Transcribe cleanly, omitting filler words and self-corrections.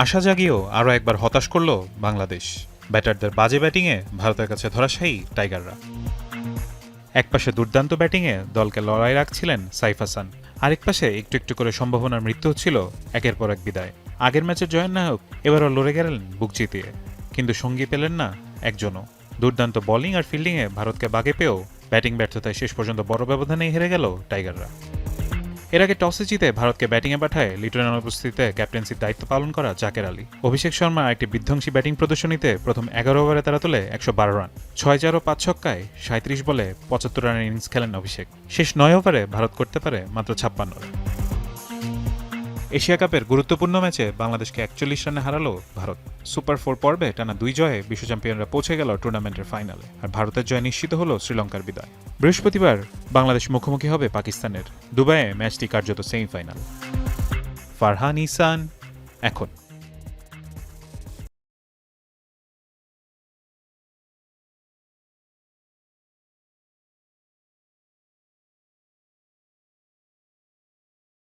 আশা জাগিয়েও আরও একবার হতাশ করল বাংলাদেশ। ব্যাটারদের বাজে ব্যাটিংয়ে ভারতের কাছে ধরাশায়ী টাইগাররা। একপাশে দুর্দান্ত ব্যাটিংয়ে দলকে লড়াই রাখছিলেন সাইফ হাসান, আরেক পাশে একটু একটু করে সম্ভাবনার মৃত্যু হচ্ছিল একের পর এক বিদায়। আগের ম্যাচের জয়ের নায়ক এবারও লড়ে গেলেন বুক জিতিয়ে, কিন্তু সঙ্গী পেলেন না একজনও। দুর্দান্ত বোলিং আর ফিল্ডিংয়ে ভারতকে বাগে পেয়েও ব্যাটিং ব্যর্থতায় শেষ পর্যন্ত বড় ব্যবধানেই হেরে গেল টাইগাররা। এর আগে টসে জিতে ভারতকে ব্যাটিংয়ে পাঠায় লিটনের অনুপস্থিতিতে ক্যাপ্টেন্সির দায়িত্ব পালন করা জাকের আলী। অভিষেক শর্মার একটি বিধ্বংসী ব্যাটিং প্রদর্শনীতে প্রথম 11 ওভারে তারা তোলে 112 রান, 6-4 ও 5 ছক্কায় 37 বলে 75 রানের ইনিংস খেলেন অভিষেক। শেষ 9 ওভারে ভারত করতে পারে মাত্র 56 রান। এশিয়া কাপের গুরুত্বপূর্ণ ম্যাচে বাংলাদেশকে 41 রানে হারালো ভারত। সুপার 4 পর্বে টানা 2 জয়ে বিশ্ব চ্যাম্পিয়নরা পৌঁছে গেল টুর্নামেন্টের ফাইনালে, আর ভারতের জয় নিশ্চিত হল শ্রীলঙ্কার বিদায়। বৃহস্পতিবার বাংলাদেশ মুখোমুখি হবে পাকিস্তানের। দুবাইয়ে ম্যাচটি কার্যত সেমিফাইনাল। ফারহান ইসান এখন।